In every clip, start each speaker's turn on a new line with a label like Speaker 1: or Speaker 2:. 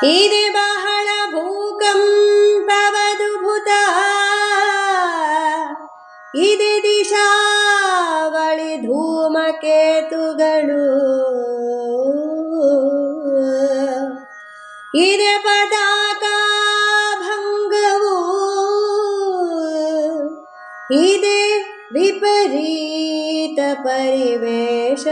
Speaker 1: ಇದೆ ಬಹಳ ಭೂಕಂಪವದುಭುತ, ಇದೆ ದಿಶಾವಳಿ ಧೂಮಕೇತುಗಳು, ಇದೆ ಪತಾಕ ಭಂಗವು, ಇದೆ ವಿಪರೀತ ಪರಿವೇಶ,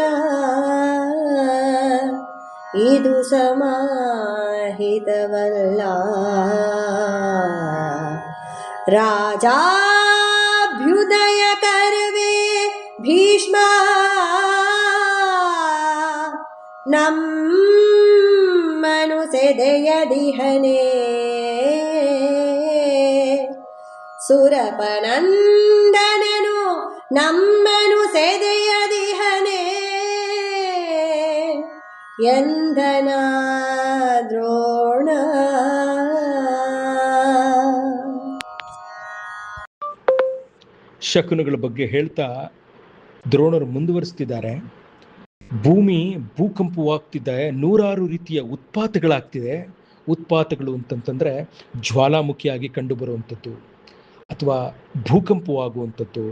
Speaker 1: ಇದು ಸಮಾಹಿತವಲ್ಲ. ರಾಜಾಭ್ಯುದಯ ಕರ್ವೆ ಭೀಷ್ಮ, ನಮ್ಮನು ಸೆದೆಯದಿಹನೆ, ಸುರಪನಂದನನು ನಮ್ಮನು ಸೆದೆಯದಿಹನೆ, ಎಂದನ ದ್ರೋಣ.
Speaker 2: ಶಕುನಗಳ ಬಗ್ಗೆ ಹೇಳ್ತಾ ದ್ರೋಣರು ಮುಂದುವರಿಸ್ತಿದ್ದಾರೆ. ಭೂಮಿ ಭೂಕಂಪವಾಗ್ತಿದೆ, ನೂರಾರು ರೀತಿಯ ಉತ್ಪಾತಗಳಾಗ್ತಿದೆ. ಉತ್ಪಾತಗಳು ಅಂತಂತಂದರೆ ಜ್ವಾಲಾಮುಖಿಯಾಗಿ ಕಂಡುಬರುವಂಥದ್ದು ಅಥವಾ ಭೂಕಂಪವಾಗುವಂಥದ್ದು,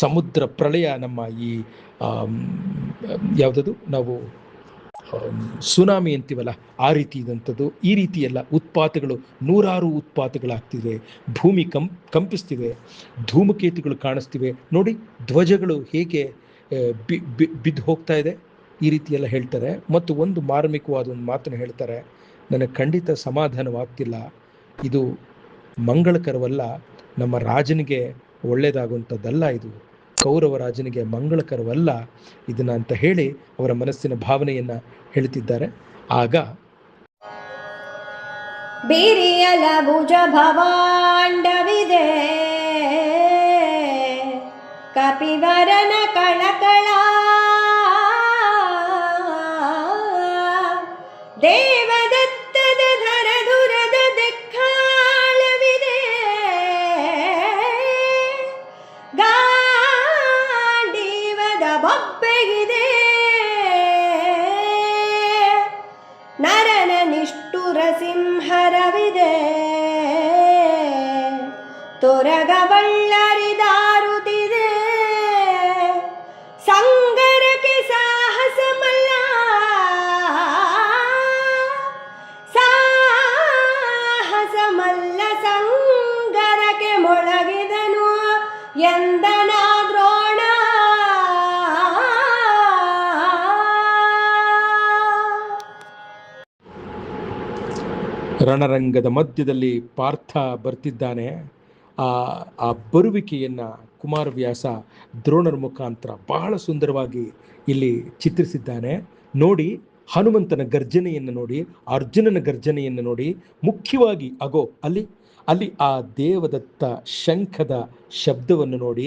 Speaker 2: ಸಮುದ್ರ ಪ್ರಳಯ, ನಮ್ಮ ಈ ಯಾವುದದು ನಾವು ಸುನಾಮಿ ಅಂತೀವಲ್ಲ ಆ ರೀತಿ ಇದಂಥದ್ದು. ಈ ರೀತಿ ಎಲ್ಲ ಉತ್ಪಾತಗಳು, ನೂರಾರು ಉತ್ಪಾತಗಳಾಗ್ತಿವೆ, ಭೂಮಿ ಕಂಪಿಸ್ತಿವೆ, ಧೂಮಕೇತುಗಳು ಕಾಣಿಸ್ತಿವೆ. ನೋಡಿ ಧ್ವಜಗಳು ಹೇಗೆ ಬಿದ್ದು ಹೋಗ್ತಾ ಇದೆ, ಈ ರೀತಿ ಎಲ್ಲ ಹೇಳ್ತಾರೆ. ಮತ್ತು ಒಂದು ಮಾರ್ಮಿಕವಾದ ಒಂದು ಮಾತನ್ನು ಹೇಳ್ತಾರೆ, ನನಗೆ ಖಂಡಿತ ಸಮಾಧಾನವಾಗ್ತಿಲ್ಲ, ಇದು ಮಂಗಳಕರವಲ್ಲ, ನಮ್ಮ ರಾಜನಿಗೆ ಒಳ್ಳೆಯದಾಗುವಂಥದ್ದಲ್ಲ, ಇದು ಕೌರವ ರಾಜನಿಗೆ ಮಂಗಳಕರವಲ್ಲ ಇದನ್ನ ಅಂತ ಹೇಳಿ ಅವರ ಮನಸ್ಸಿನ ಭಾವನೆಯನ್ನ ಹೇಳ್ತಿದ್ದಾರೆ. ಆಗ
Speaker 1: ಬಿರಿಯಲ ಭುಜ ಭವಾಂಡವಿದೆ, ಕಪಿವರನ ಕಳಕಳ, ದೇವದತ್ತದ ಧರಧುರದ ದೆಕ್ಕಾಳವಿದೆ, ಗಾಂಡೀವದ ಬೊಬ್ಬೆಗಿದೆ, ನರನ ನಿಷ್ಠುರ ಸಿಂಹರವಿದೆ, ತೊರಗಬಳ್ಳರಿದಾರುತ್ತಿದೆ, ಸಂಗರಕ್ಕೆ ಸಾಹಸಮಲ್ಲ, ಸಾಹಸಮಲ್ಲ ಸಂಗರಕ್ಕೆ ಮೊಳಗಿದನು ಎಂದನ ದ್ರೋಣ.
Speaker 2: ರಣರಂಗದ ಮಧ್ಯದಲ್ಲಿ ಪಾರ್ಥ ಬರ್ತಿದ್ದಾನೆ. ಆ ಬರುವಿಕೆಯನ್ನ ಕುಮಾರವ್ಯಾಸ ದ್ರೋಣರ ಮುಖಾಂತರ ಬಹಳ ಸುಂದರವಾಗಿ ಇಲ್ಲಿ ಚಿತ್ರಿಸಿದ್ದಾನೆ. ನೋಡಿ, ಹನುಮಂತನ ಗರ್ಜನೆಯನ್ನು ನೋಡಿ, ಅರ್ಜುನನ ಗರ್ಜನೆಯನ್ನು ನೋಡಿ, ಮುಖ್ಯವಾಗಿ ಅಗೋ ಅಲ್ಲಿ ಆ ದೇವದತ್ತ ಶಂಖದ ಶಬ್ದವನ್ನು ನೋಡಿ,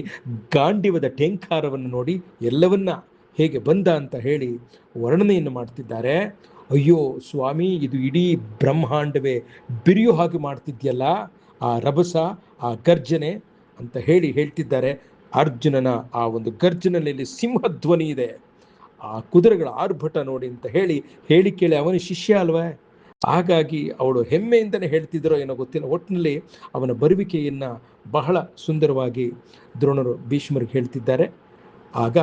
Speaker 2: ಗಾಂಡಿವದ ಟೇಂಕಾರವನ್ನು ನೋಡಿ, ಎಲ್ಲವನ್ನ ಹೇಗೆ ಬಂದ ಅಂತ ಹೇಳಿ ವರ್ಣನೆಯನ್ನು ಮಾಡ್ತಿದ್ದಾರೆ. ಅಯ್ಯೋ ಸ್ವಾಮಿ, ಇದು ಇಡೀ ಬ್ರಹ್ಮಾಂಡವೇ ಬಿರಿಯೋ ಹಾಗೆ ಮಾಡ್ತಿದ್ಯಲ್ಲ ಆ ರಭಸ, ಆ ಗರ್ಜನೆ ಅಂತ ಹೇಳ್ತಿದ್ದಾರೆ. ಅರ್ಜುನನ ಆ ಒಂದು ಗರ್ಜನೆಯಲ್ಲಿ ಸಿಂಹಧ್ವನಿ ಇದೆ, ಆ ಕುದುರೆಗಳ ಆರ್ಭಟ ನೋಡಿ ಅಂತ ಹೇಳಿ ಕೇಳಿ ಅವನ ಶಿಷ್ಯ ಅಲ್ವೇ, ಹಾಗಾಗಿ ಅವಳು ಹೆಮ್ಮೆಯಿಂದನೇ ಹೇಳ್ತಿದ್ದರೋ ಏನೋ ಗೊತ್ತಿಲ್ಲ. ಒಟ್ಟಿನಲ್ಲಿ ಅವನ ಬರುವಿಕೆಯನ್ನ ಬಹಳ ಸುಂದರವಾಗಿ ದ್ರೋಣರು ಭೀಷ್ಮರಿಗೆ ಹೇಳ್ತಿದ್ದಾರೆ. ಆಗ